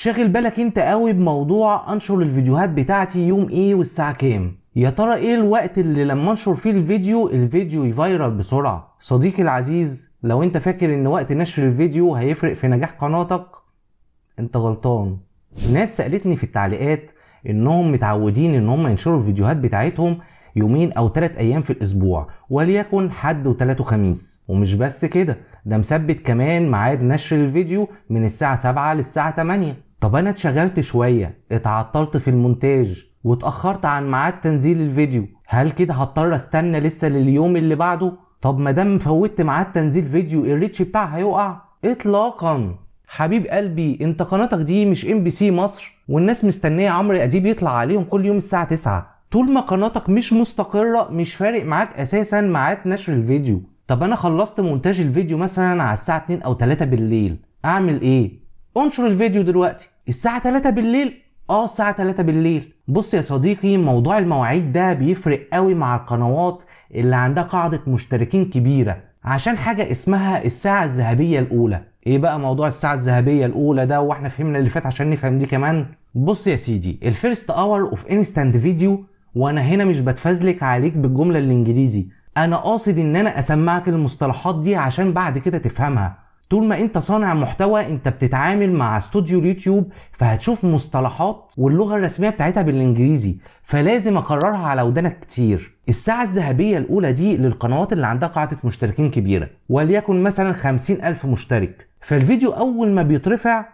شاغل بالك انت قوي بموضوع انشر الفيديوهات بتاعتي يوم ايه والساعة كام؟ يا ترى ايه الوقت اللي لما انشر فيه الفيديو يفايرال بسرعة؟ صديقي العزيز، لو انت فاكر ان وقت نشر الفيديو هيفرق في نجاح قناتك، انت غلطان. ناس سألتني في التعليقات انهم متعودين ان هم ينشروا الفيديوهات بتاعتهم يومين او 3 ايام في الاسبوع، وليكن حد وثلاث وخميس. ومش بس كده، ده مثبت كمان ميعاد نشر الفيديو من الساعة 7 للساعة 8. طب انا اتشغلت شوية، اتعطلت في المونتاج واتأخرت عن ميعاد تنزيل الفيديو، هل كده هضطر استنى لسه لليوم اللي بعده؟ طب مادام فوتت ميعاد تنزيل فيديو الريتش بتاعها هيقع؟ اطلاقا. حبيب قلبي، انت قناتك دي مش MBC مصر والناس مستنيه عمرو اديب يطلع عليهم كل يوم الساعه 9. طول ما قناتك مش مستقره مش فارق معاك اساسا ميعاد نشر الفيديو. طب انا خلصت مونتاج الفيديو مثلا على الساعه 2 او 3 بالليل، اعمل ايه؟ انشر الفيديو دلوقتي الساعه 3 بالليل. الساعه 3 بالليل. بص يا صديقي، موضوع المواعيد ده بيفرق قوي مع القنوات اللي عندها قاعده مشتركين كبيره، عشان حاجه اسمها الساعه الذهبيه الاولى. ايه بقى موضوع الساعه الذهبيه الاولى ده؟ واحنا فهمنا اللي فات عشان نفهم دي كمان. بص يا سيدي، الفيرست اور اوف انستانت فيديو، وانا هنا مش بتفزلك عليك بالجمله الانجليزي، انا قاصد ان انا اسمعك المصطلحات دي عشان بعد كده تفهمها. طول ما انت صانع محتوى انت بتتعامل مع استوديو اليوتيوب، فهتشوف مصطلحات واللغه الرسميه بتاعتها بالانجليزي، فلازم اكررها على ودانك كتير. الساعه الذهبيه الاولى دي للقنوات اللي عندها قاعده مشتركين كبيره، وليكن مثلا 50,000 مشترك. فالفيديو اول ما بيترفع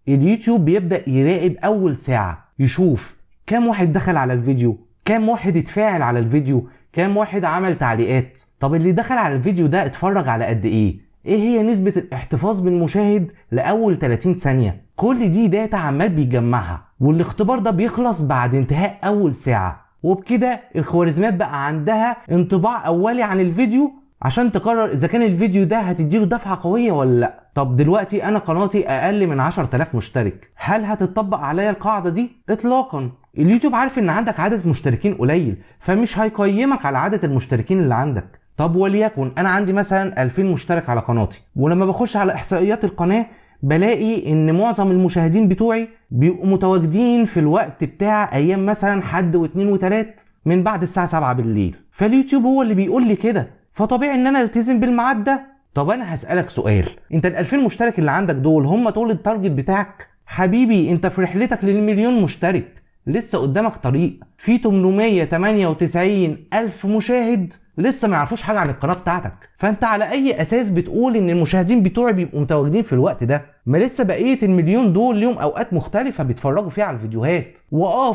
اليوتيوب بيبدا يراقب اول ساعه، يشوف كام واحد دخل على الفيديو، كام واحد اتفاعل على الفيديو، كام واحد عمل تعليقات. طب اللي دخل على الفيديو ده اتفرج على قد ايه هي نسبة الاحتفاظ بالمشاهد لأول 30 ثانية. كل دي داتا عمال بيجمعها، والاختبار ده بيخلص بعد انتهاء أول ساعة. وبكده الخوارزميات بقى عندها انطباع أولي عن الفيديو عشان تقرر إذا كان الفيديو ده هتديله دفعة قوية ولا لأ. طب دلوقتي أنا قناتي أقل من 10,000 مشترك، هل هتطبق عليا القاعدة دي؟ إطلاقا. اليوتيوب عارف إن عندك عدد مشتركين قليل، فمش هيقيمك على عدد المشتركين اللي عندك. طب وليكن انا عندي مثلا 2000 مشترك على قناتي، ولما بخش على احصائيات القناه بلاقي ان معظم المشاهدين بتوعي بيبقوا متواجدين في الوقت بتاع ايام مثلا حد واثنين وثلاث من بعد الساعه 7 بالليل. فاليوتيوب هو اللي بيقول لي كده، فطبيعي ان انا التزم بالميعاد ده. طب انا هسالك سؤال، انت ال 2000 مشترك اللي عندك دول هم طول التارجت بتاعك؟ حبيبي، انت في رحلتك للمليون مشترك لسه قدامك طريق. في 898 ألف مشاهد لسه ما يعرفوش حاجة عن القناة بتاعتك، فانت على اي اساس بتقول ان المشاهدين بتوعي بيبقوا متواجدين في الوقت ده؟ ما لسه بقية المليون دول ليهم اوقات مختلفة بيتفرجوا فيها على الفيديوهات.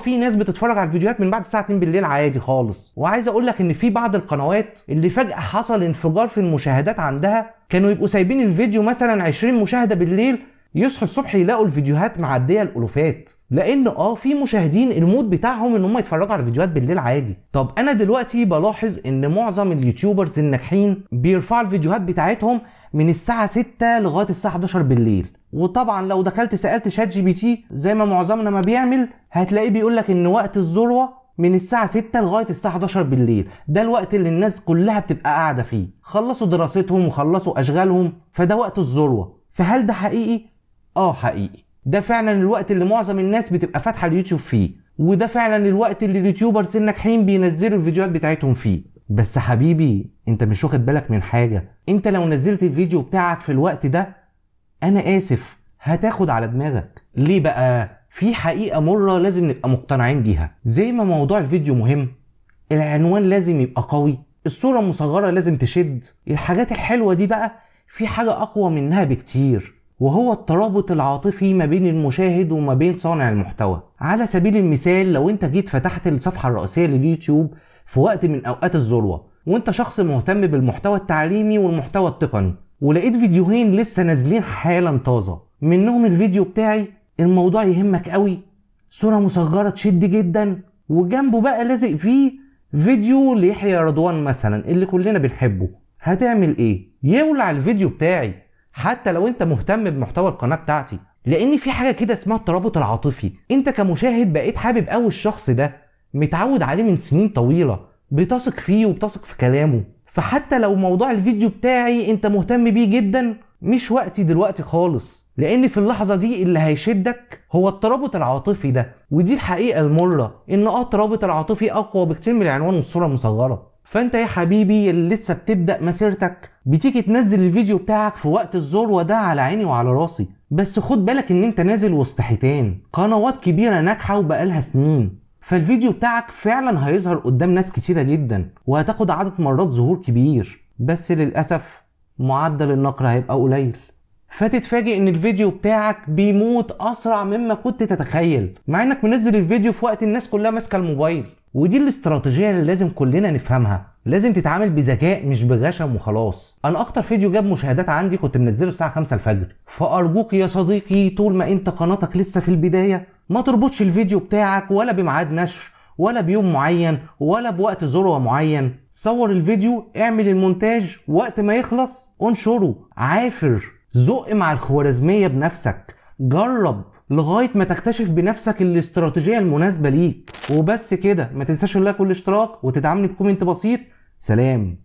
في ناس بتتفرج على الفيديوهات من بعد الساعة 2 بالليل عادي خالص. وعايز اقول لك ان في بعض القنوات اللي فجأة حصل انفجار في المشاهدات عندها، كانوا يبقوا سايبين الفيديو مثلا 20 مشاهدة بالليل، يصحوا الصبح يلاقوا الفيديوهات معديه الالوفات، لان في مشاهدين المود بتاعهم ان هم يتفرجوا على الفيديوهات بالليل عادي. طب انا دلوقتي بلاحظ ان معظم اليوتيوبرز الناجحين بيرفعوا الفيديوهات بتاعتهم من الساعه 6 لغايه الساعه 11 بالليل. وطبعا لو دخلت سالت شات GPT زي ما معظمنا ما بيعمل، هتلاقيه بيقول لك ان وقت الذروه من الساعه 6 لغايه الساعه 11 بالليل، ده الوقت اللي الناس كلها بتبقى قاعده فيه، خلصوا دراستهم وخلصوا اشغالهم، فده وقت الذروه. فهل ده حقيقي؟ حقيقي، ده فعلا الوقت اللي معظم الناس بتبقى فاتحه اليوتيوب فيه، وده فعلا الوقت اللي اليوتيوبرز الناجحين بينزلوا الفيديوهات بتاعتهم فيه. بس حبيبي، انت مش واخد بالك من حاجه. انت لو نزلت الفيديو بتاعك في الوقت ده، انا اسف، هتاخد على دماغك. ليه بقى؟ في حقيقه مره لازم نبقى مقتنعين بيها. زي ما موضوع الفيديو مهم، العنوان لازم يبقى قوي، الصوره مصغره لازم تشد، الحاجات الحلوه دي بقى في حاجه اقوى منها بكتير، وهو الترابط العاطفي ما بين المشاهد وما بين صانع المحتوى. على سبيل المثال، لو انت جيت فتحت الصفحة الرئيسية لليوتيوب في وقت من اوقات الذروة، وانت شخص مهتم بالمحتوى التعليمي والمحتوى التقني، ولقيت فيديوهين لسه نازلين حالا طازة، منهم الفيديو بتاعي، الموضوع يهمك قوي، صورة مصغرة تشد جدا، وجنبه بقى لازق فيه فيديو ليحيى رضوان مثلا اللي كلنا بنحبه، هتعمل ايه؟ يولع الفيديو بتاعي حتى لو انت مهتم بمحتوى القناة بتاعتي، لان في حاجة كده اسمها الترابط العاطفي. انت كمشاهد بقيت حابب قوي الشخص ده، متعود عليه من سنين طويلة، بتثق فيه وبتثق في كلامه، فحتى لو موضوع الفيديو بتاعي انت مهتم بيه جدا مش وقتي دلوقتي خالص، لان في اللحظة دي اللي هيشدك هو الترابط العاطفي ده. ودي الحقيقة المرة، ان الترابط العاطفي اقوى بكتير من العنوان والصورة المصغرة. فانت يا حبيبي اللي لسه بتبدأ مسيرتك بتيجي تنزل الفيديو بتاعك في وقت الذروة ده، على عيني وعلى راسي، بس خد بالك ان انت نازل وسط حيتان قنوات كبيرة ناجحة وبقالها سنين، فالفيديو بتاعك فعلا هيظهر قدام ناس كتيرة جدا وهتاخد عدد مرات ظهور كبير، بس للأسف معدل النقر هيبقى قليل، فتتفاجئ ان الفيديو بتاعك بيموت اسرع مما كنت تتخيل، مع انك منزل الفيديو في وقت الناس كلها ماسكه الموبايل. ودي الاستراتيجيه اللي لازم كلنا نفهمها، لازم تتعامل بذكاء مش بغشم وخلاص. انا اكتر فيديو جاب مشاهدات عندي كنت منزله الساعه 5 الفجر، فارجوك يا صديقي طول ما انت قناتك لسه في البدايه ما تربطش الفيديو بتاعك ولا بميعاد نشر ولا بيوم معين ولا بوقت ذروه معين. صور الفيديو، اعمل المونتاج، وقت ما يخلص انشره. عافر، زق مع الخوارزمية بنفسك، جرب لغاية ما تكتشف بنفسك الاستراتيجية المناسبة ليك. وبس كده، ما تنساش اللايك والاشتراك وتدعمني بكومنت بسيط. سلام.